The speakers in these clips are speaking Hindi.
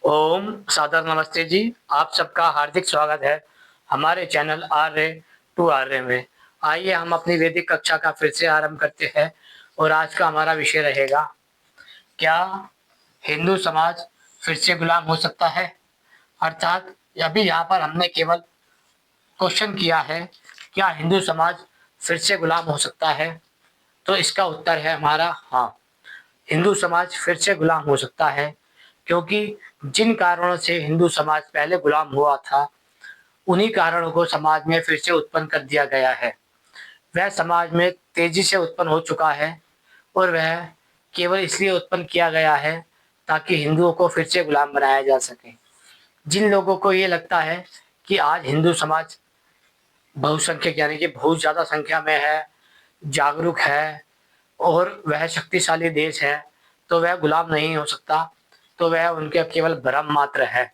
ओम सादर नमस्ते जी। आप सबका हार्दिक स्वागत है हमारे चैनल आर्य टू आर्य में। आइए हम अपनी वैदिक कक्षा का फिर से आरंभ करते हैं और आज का हमारा विषय रहेगा, क्या हिंदू समाज फिर से गुलाम हो सकता है। अर्थात अभी यहाँ पर हमने केवल क्वेश्चन किया है, क्या हिंदू समाज फिर से गुलाम हो सकता है। तो इसका उत्तर है हमारा हाँ, हिंदू समाज फिर से गुलाम हो सकता है, क्योंकि जिन कारणों से हिंदू समाज पहले गुलाम हुआ था, उन्हीं कारणों को समाज में फिर से उत्पन्न कर दिया गया है। वह समाज में तेजी से उत्पन्न हो चुका है और वह केवल इसलिए उत्पन्न किया गया है ताकि हिंदुओं को फिर से गुलाम बनाया जा सके। जिन लोगों को ये लगता है कि आज हिंदू समाज बहुसंख्यक यानी कि बहुत ज़्यादा संख्या में है, जागरूक है और वह शक्तिशाली देश है, तो वह गुलाम नहीं हो सकता, तो वह उनके केवल भ्रम मात्र है।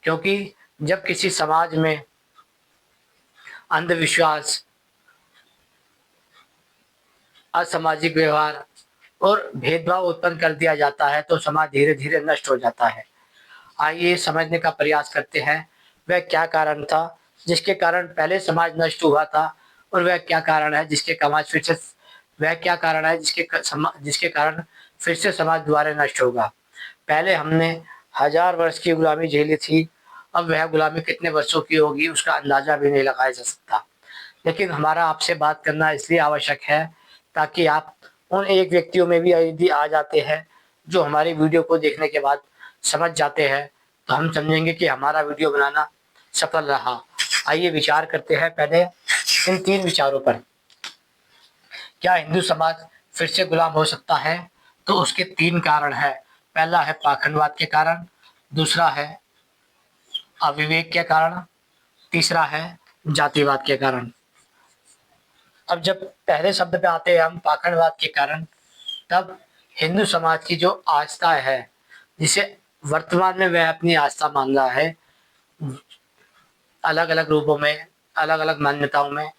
क्योंकि जब किसी समाज में अंधविश्वास, असामाजिक व्यवहार और भेदभाव उत्पन्न कर दिया जाता है, तो समाज धीरे धीरे नष्ट हो जाता है। आइए समझने का प्रयास करते हैं, वह क्या कारण था जिसके कारण पहले समाज नष्ट हुआ था, और वह क्या कारण है जिसके समाज फिर से वह क्या कारण है जिसके कारण फिर से समाज दोबारा नष्ट होगा। पहले हमने 1000 वर्ष की गुलामी झेली थी, अब वह गुलामी कितने वर्षों की होगी उसका अंदाजा भी नहीं लगाया जा सकता। लेकिन हमारा आपसे बात करना इसलिए आवश्यक है ताकि आप उन एक व्यक्तियों में भी यदि आ जाते हैं जो हमारी वीडियो को देखने के बाद समझ जाते हैं, तो हम समझेंगे कि हमारा वीडियो बनाना सफल रहा। आइए विचार करते हैं पहले इन 3 विचारों पर। क्या हिंदू समाज फिर से गुलाम हो सकता है? तो उसके 3 कारण हैं। पहला है पाखंडवाद के कारण, दूसरा है अविवेक के कारण, तीसरा है जातिवाद के कारण। अब जब पहले शब्द पे आते हैं हम पाखंडवाद के कारण, तब हिंदू समाज की जो आस्था है, जिसे वर्तमान में वह अपनी आस्था मान रहा है, अलग अलग रूपों में, अलग अलग मान्यताओं में,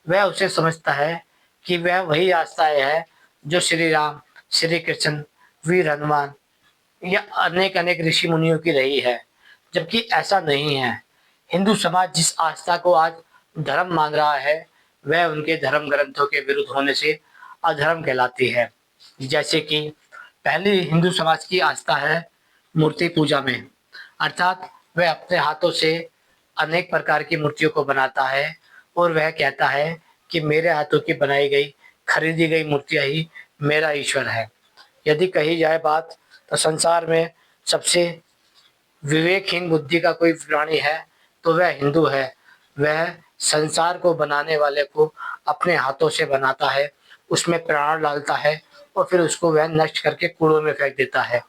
वह उसे समझता है कि वह वही आस्थाएं है जो श्री राम, श्री कृष्ण, वीर हनुमान या अनेक अनेक ऋषि मुनियों की रही है। जबकि ऐसा नहीं है। हिंदू समाज जिस आस्था को आज धर्म मान रहा है, वह उनके धर्म ग्रंथों के विरुद्ध होने से अधर्म कहलाती है। जैसे कि पहली हिंदू समाज की आस्था है मूर्ति पूजा में। अर्थात वह अपने हाथों से अनेक प्रकार की मूर्तियों को बनाता है और वह कहता है कि मेरे हाथों की बनाई गई, खरीदी गई मूर्तियां ही मेरा ईश्वर है। यदि कही जाए बात, तो संसार में सबसे विवेकहीन बुद्धि का कोई प्राणी है तो वह हिंदू है। वह संसार को बनाने वाले को अपने हाथों से बनाता है, उसमें प्राण डालता है और फिर उसको वह नष्ट करके कूड़ों में फेंक देता है,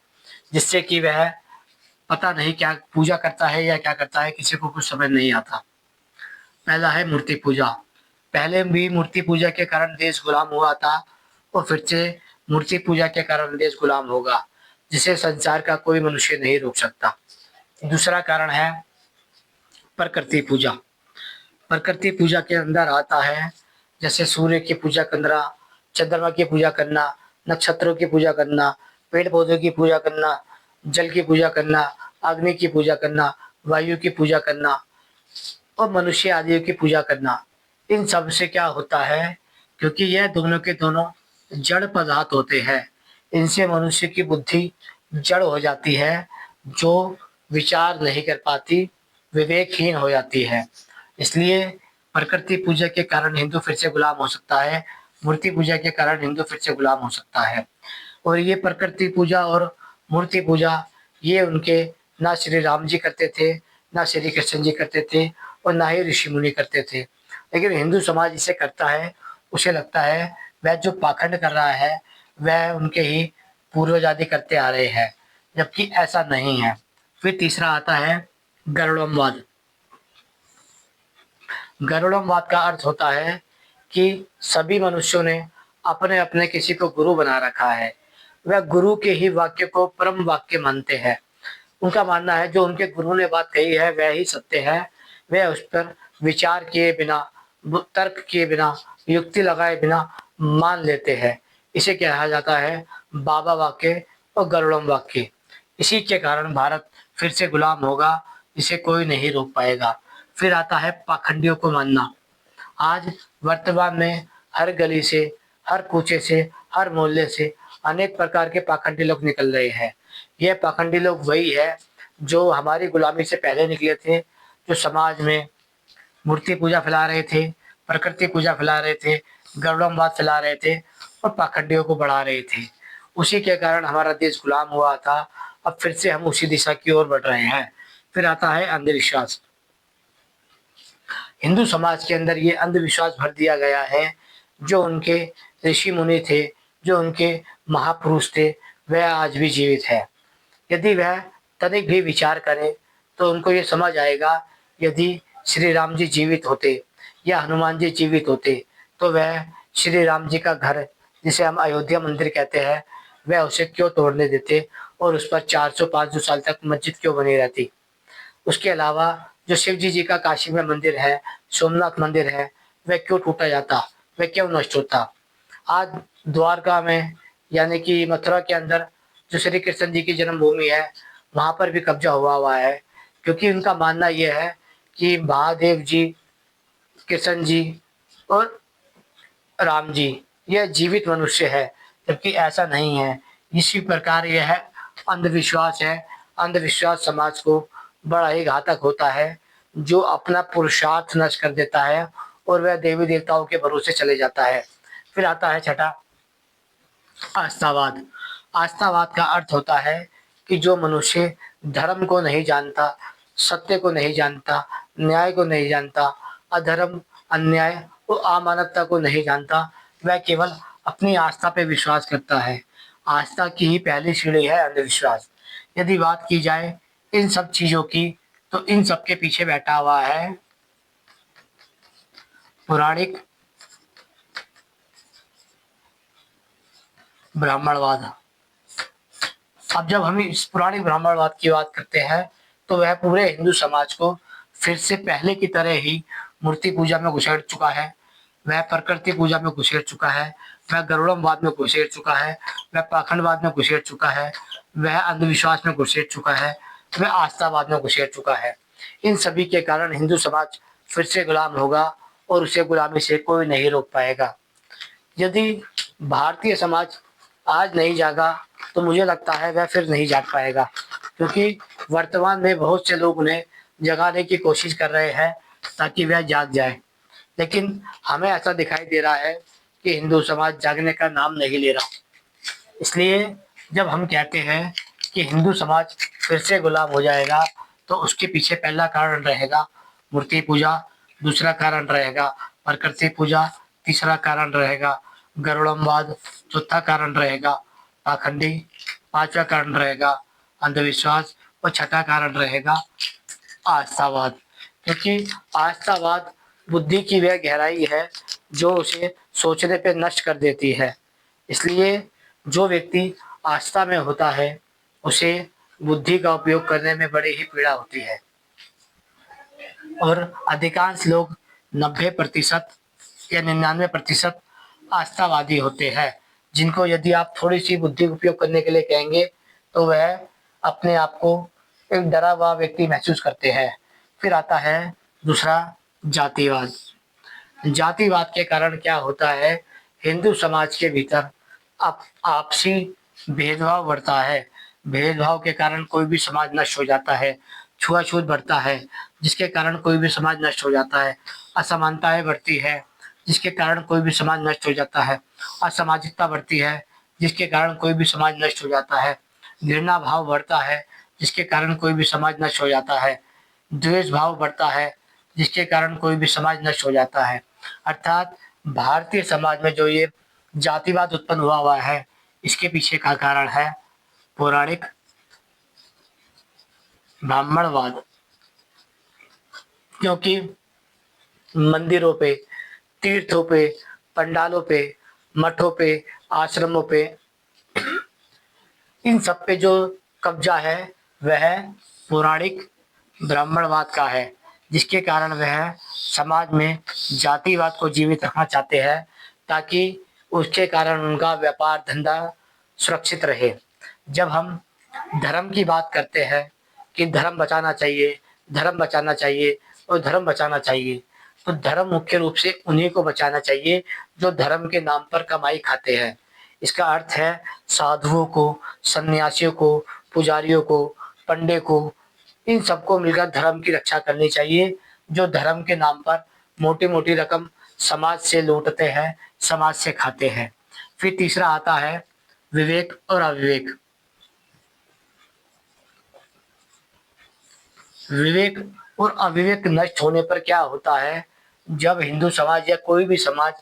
जिससे कि वह पता नहीं क्या पूजा करता है या क्या करता है, किसी को कुछ समझ नहीं आता। पहला है मूर्ति पूजा। पहले भी मूर्ति पूजा के कारण देश गुलाम हुआ था और फिर से मूर्ति पूजा के कारण देश गुलाम होगा, जिसे संसार का कोई मनुष्य नहीं रोक सकता। दूसरा कारण है प्रकृति पूजा। प्रकृति पूजा के अंदर आता है जैसे सूर्य की पूजा करना, चंद्रमा की पूजा करना, नक्षत्रों की पूजा करना, पेड़ पौधों की पूजा करना, जल की पूजा करना, अग्नि की पूजा करना, वायु की पूजा करना और मनुष्य आदि की पूजा करना। इन सब से क्या होता है, क्योंकि यह दोनों के दोनों जड़ पदार्थ होते हैं, इनसे मनुष्य की बुद्धि जड़ हो जाती है, जो विचार नहीं कर पाती, विवेकहीन हो जाती है। इसलिए प्रकृति पूजा के कारण हिंदू फिर से गुलाम हो सकता है, मूर्ति पूजा के कारण हिंदू फिर से गुलाम हो सकता है। और ये प्रकृति पूजा और मूर्ति पूजा, ये उनके ना श्री राम जी करते थे, ना श्री कृष्ण जी करते थे और ना ही ऋषि मुनि करते थे। लेकिन हिंदू समाज इसे करता है, उसे लगता है वह जो पाखंड कर रहा है वह उनके ही पूर्वज आदि करते आ रहे हैं, जबकि ऐसा नहीं है। फिर तीसरा आता है गरुड़मवाद। गरुड़मवाद का अर्थ होता है कि सभी मनुष्यों ने अपने अपने किसी को गुरु बना रखा है, वह गुरु के ही वाक्य को परम वाक्य मानते हैं। उनका मानना है जो उनके गुरु ने बात कही है वह ही सत्य है। वह उस पर विचार किए बिना, तर्क किए बिना, युक्ति लगाए बिना मान लेते हैं। इसे कहा जाता है बाबा वाक्य और गरुड़म वाक्य। इसी के कारण भारत फिर से गुलाम होगा, जिसे कोई नहीं रोक पाएगा। फिर आता है पाखंडियों को मानना। आज वर्तमान में हर गली से, हर कूचे से, हर मोहल्ले से अनेक प्रकार के पाखंडी लोग निकल रहे हैं। ये पाखंडी लोग वही है जो हमारी गुलामी से पहले निकले थे, जो समाज में मूर्ति पूजा फैला रहे थे, प्रकृति पूजा फैला रहे थे, गौरववाद फैला रहे थे और पाखंडियों को बढ़ा रहे थे। उसी के कारण हमारा देश गुलाम हुआ था। अब फिर से हम उसी दिशा की ओर बढ़ रहे हैं। फिर आता है अंधविश्वास। हिंदू समाज के अंदर ये अंधविश्वास भर दिया गया है। जो उनके ऋषि मुनि थे, जो उनके महापुरुष थे, वह आज भी जीवित है। यदि वह तनिक भी विचार करें तो उनको ये समझ आएगा, यदि श्री राम जी जीवित होते या हनुमान जी जीवित होते तो वह श्री राम जी का घर, जिसे हम अयोध्या मंदिर कहते हैं, वह उसे क्यों तोड़ने देते और उस पर 400-500 साल तक मस्जिद क्यों बनी रहती। उसके अलावा जो शिव जी का काशी में मंदिर है, सोमनाथ मंदिर है, वह क्यों टूटा जाता, वह क्यों नष्ट होता। आज द्वारका में यानी कि मथुरा के अंदर जो श्री कृष्ण जी की जन्मभूमि है, वहाँ पर भी कब्जा हुआ है, क्योंकि उनका मानना यह है कि महादेव जी, कृष्ण जी और राम जी यह जीवित मनुष्य है, जबकि ऐसा नहीं है। इसी प्रकार यह अंधविश्वास है। अंधविश्वास समाज को बड़ा ही घातक होता है, जो अपना पुरुषार्थ नष्ट कर देता है और वह देवी देवताओं के भरोसे चले जाता है। फिर आता है छठा, आस्थावाद। आस्थावाद का अर्थ होता है कि जो मनुष्य धर्म को नहीं जानता, सत्य को नहीं जानता, न्याय को नहीं जानता, अधर्म, अन्याय और अमानवता को नहीं जानता, वह केवल अपनी आस्था पे विश्वास करता है। आस्था की ही पहली सीढ़ी है अंधविश्वास। यदि बात की जाए इन सब चीजों की, तो इन सब के पीछे बैठा हुआ है पौराणिक ब्राह्मणवाद। अब जब हम इस पौराणिक ब्राह्मणवाद की बात करते हैं, तो वह पूरे हिंदू समाज को फिर से पहले की तरह ही मूर्ति पूजा में घुसेड़ चुका है, वह प्रकृति पूजा में घुसेड़ चुका है, वह गरुड़मवाद में घुसेड़ चुका है, वह पाखंडवाद में घुसेड़ चुका है, वह अंधविश्वास में घुसेड़ चुका है, वह आस्थावाद में घुसेड़ चुका है। इन सभी के कारण हिंदू समाज फिर से गुलाम होगा और उसे गुलामी से कोई नहीं रोक पाएगा। यदि भारतीय समाज आज नहीं जागा तो मुझे लगता है वह फिर नहीं जाग पाएगा, क्योंकि वर्तमान में बहुत से लोग उन्हें जगाने की कोशिश कर रहे हैं ताकि वह जाग जाए। लेकिन हमें ऐसा दिखाई दे रहा है कि हिंदू समाज जागने का नाम नहीं ले रहा। इसलिए जब हम कहते हैं कि हिंदू समाज फिर से गुलाम हो जाएगा, तो उसके पीछे पहला कारण रहेगा मूर्ति पूजा, दूसरा कारण रहेगा प्रकृति पूजा, तीसरा कारण रहेगा गरुड़मवाद, चौथा कारण रहेगा पाखंडी, पांचवा कारण रहेगा अंधविश्वास और छठा कारण रहेगा आस्थावाद। क्योंकि आस्थावाद बुद्धि की वह गहराई है जो उसे सोचने पे नष्ट कर देती है। इसलिए जो व्यक्ति आस्था में होता है, उसे बुद्धि का उपयोग करने में बड़ी ही पीड़ा होती है। और अधिकांश लोग 90% या 99% आस्थावादी होते हैं, जिनको यदि आप थोड़ी सी बुद्धि का उपयोग करने के लिए कहेंगे तो वह अपने आप को एक डरा हुआ व्यक्ति महसूस करते हैं। फिर आता है दूसरा, जातिवाद। जातिवाद के कारण क्या होता है, हिंदू समाज के भीतर आपसी भेदभाव बढ़ता है। भेदभाव के कारण कोई भी समाज नष्ट हो जाता है। छुआछूत बढ़ता है, जिसके कारण कोई भी समाज नष्ट हो जाता है। असमानताएं बढ़ती है, जिसके कारण कोई भी समाज नष्ट हो जाता है। असामाजिकता बढ़ती है, जिसके कारण कोई भी समाज नष्ट हो जाता है। घृणा भाव बढ़ता है, जिसके कारण कोई भी समाज नष्ट हो जाता है। द्वेष भाव बढ़ता है, जिसके कारण कोई भी समाज नष्ट हो जाता है। अर्थात भारतीय समाज में जो ये जातिवाद उत्पन्न हुआ है, इसके पीछे का कारण है पौराणिक ब्राह्मणवाद। क्योंकि मंदिरों पे, तीर्थों पे, पंडालों पे, मठों पे, आश्रमों पे, इन सब पे जो कब्जा है वह पौराणिक ब्राह्मणवाद का है, जिसके कारण वह समाज में जातिवाद को जीवित रखना चाहते हैं, ताकि उसके कारण उनका व्यापार धंधा सुरक्षित रहे। जब हम धर्म की बात करते हैं कि धर्म बचाना चाहिए, धर्म बचाना चाहिए और धर्म बचाना चाहिए। तो धर्म मुख्य रूप से उन्हीं को बचाना चाहिए जो धर्म के नाम पर कमाई खाते हैं। इसका अर्थ है साधुओं को, सन्यासियों को, पुजारियों को, पंडे को, इन सबको मिलकर धर्म की रक्षा करनी चाहिए, जो धर्म के नाम पर मोटी-मोटी रकम समाज से लूटते हैं, समाज से खाते हैं। फिर तीसरा आता है विवेक और अविवेक। विवेक और अविवेक नष्ट होने पर क्या होता है, जब हिंदू समाज या कोई भी समाज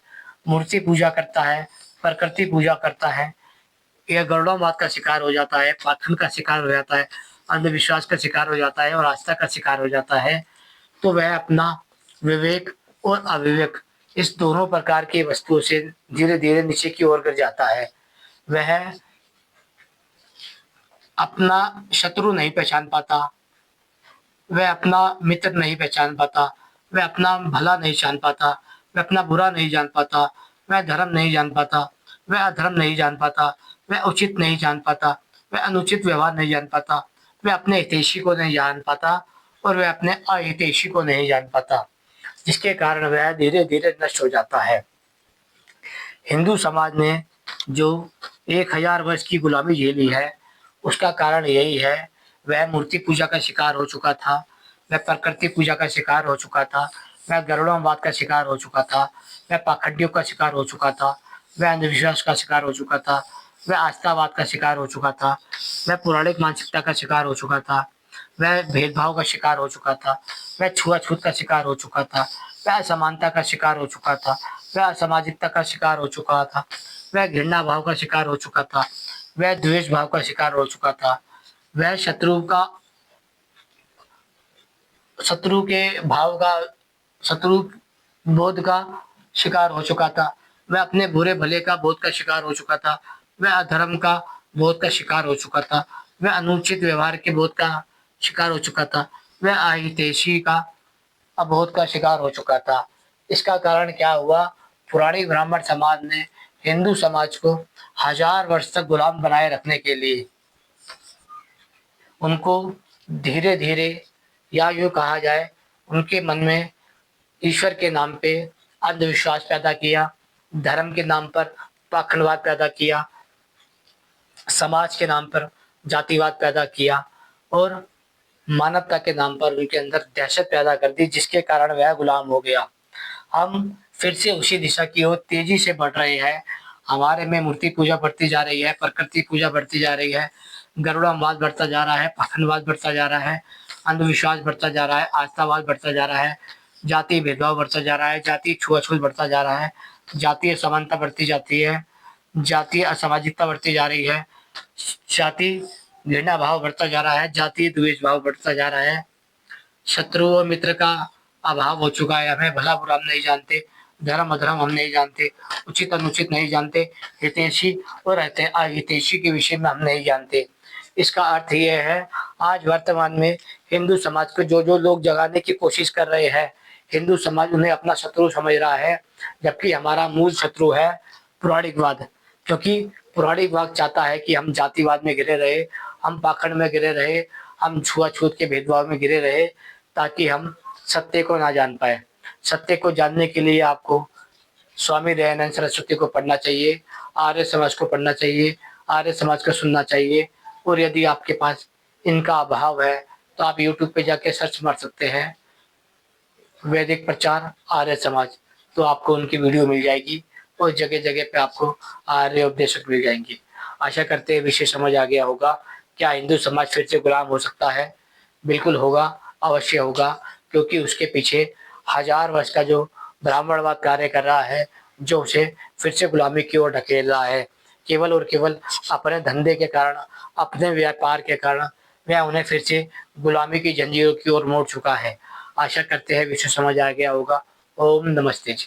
मूर्ति पूजा करता है, प्रकृति पूजा करता है या गरुड़ावाद का शिकार हो जाता है, पाखंड का शिकार हो जाता है, अंधविश्वास का शिकार हो जाता है और आस्था का शिकार हो जाता है, तो वह अपना विवेक और अविवेक इस दोनों प्रकार की वस्तुओं से धीरे-धीरे नीचे की ओर गिर जाता है। वह अपना शत्रु नहीं पहचान पाता, वह अपना मित्र नहीं पहचान पाता, वह अपना भला नहीं जान पाता, वह अपना बुरा नहीं जान पाता, वह धर्म नहीं जान पाता, वह अधर्म नहीं जान पाता, वह उचित नहीं जान पाता, वह अनुचित व्यवहार नहीं जान पाता, वह अपने हितैषी को नहीं जान पाता और वह अपने अहितैषी को नहीं जान पाता, जिसके कारण वह धीरे-धीरे नष्ट हो जाता है। हिंदू समाज ने जो 1000 वर्ष की गुलामी झेली है, उसका कारण यही है, वह मूर्ति पूजा का शिकार हो चुका था, वह प्रकृति पूजा का शिकार हो चुका था, वह गरुड़ावाद का शिकार हो चुका था, वह पाखंडियों का शिकार हो चुका था, वह अंधविश्वास का शिकार हो चुका था, वह आस्थावाद का शिकार हो चुका था, वह पौराणिक मानसिकता का शिकार हो चुका था, वह भेदभाव का शिकार हो चुका था, वह छुआछूत का शिकार हो चुका था, वह असमानता का शिकार हो चुका था, वह असामाजिकता का शिकार हो चुका था, वह घृणा भाव का शिकार हो चुका था, वह द्वेष भाव का शिकार हो चुका था, वह शत्रु के भाव का, शत्रु बोध का शिकार हो चुका था, वह अपने बुरे भले का बोध का शिकार हो चुका था, वह अधर्म का बोध का शिकार हो चुका था, वह अनुचित व्यवहार के बोध का शिकार हो चुका था, वह अहितैषी का अबोध का शिकार हो चुका था। इसका कारण क्या हुआ, पुरानी ब्राह्मण समाज ने हिंदू समाज को 1000 वर्ष तक गुलाम बनाए रखने के लिए उनको धीरे-धीरे, या यूँ कहा जाए, उनके मन में ईश्वर के नाम पे अंधविश्वास पैदा किया, धर्म के नाम पर पाखंडवाद पैदा किया, समाज के नाम पर जातिवाद पैदा किया और मानवता के नाम पर उनके अंदर दहशत पैदा कर दी, जिसके कारण वह गुलाम हो गया। हम फिर से उसी दिशा की ओर तेजी से बढ़ रहे हैं। हमारे में मूर्ति पूजा बढ़ती जा रही है, प्रकृति पूजा बढ़ती जा रही है, गरुड़ावाद बढ़ता जा रहा है, पाखंडवाद बढ़ता जा रहा है, अंधविश्वास बढ़ता जा रहा है, आस्थावाद बढ़ता जा रहा है, जातीय भेदभाव बढ़ता जा रहा है, जातीय छुआछूत बढ़ता जा रहा है, जातीय असमानता बढ़ती जाती है, जातीय असामाजिकता बढ़ती जा रही है, जातीय घृणा भाव बढ़ता जा रहा है, जातीय द्वेष भाव बढ़ता जा रहा है, शत्रु और मित्र का अभाव हो चुका है। हमें भला बुरा हम नहीं जानते, धर्म अधर्म हम नहीं जानते, उचित अनुचित नहीं जानते, हितैषी और अहितैषी के विषय में हम नहीं जानते। इसका अर्थ ये है, आज वर्तमान में हिंदू समाज को जो लोग जगाने की कोशिश कर रहे हैं, हिंदू समाज उन्हें अपना शत्रु समझ रहा है, जबकि हमारा मूल शत्रु है पौराणिकवाद। क्योंकि पौराणिकवाद चाहता है कि हम जातिवाद में घिरे रहे, हम पाखंड में घिरे रहे, हम छुआछूत के भेदभाव में घिरे रहे, ताकि हम सत्य को ना जान पाए। सत्य को जानने के लिए आपको स्वामी दयानंद सरस्वती को पढ़ना चाहिए, आर्य समाज को पढ़ना चाहिए, आर्य समाज को सुनना चाहिए। और यदि आपके पास इनका अभाव है तो आप यूट्यूब पे जाके सर्च मार सकते हैं वैदिक प्रचार आर्य समाज, तो आपको उनकी वीडियो मिल जाएगी और जगह-जगह पे आपको आर्य उपदेशक मिल जाएंगे। आशा करते हैं विषय समझ आ गया होगा। क्या हिंदू समाज फिर से गुलाम हो सकता है? बिल्कुल होगा, अवश्य होगा, क्योंकि उसके पीछे 1000 वर्ष का जो ब्राह्मणवाद कार्य कर रहा है, जो उसे फिर से गुलामी की ओर ढकेल रहा है। केवल और केवल अपने धंधे के कारण, अपने व्यापार के कारण वह उन्हें फिर से गुलामी की जंजीरों की ओर मोड़ चुका है। आशा करते हैं विषय समझ आ गया होगा। ओम नमस्ते जी।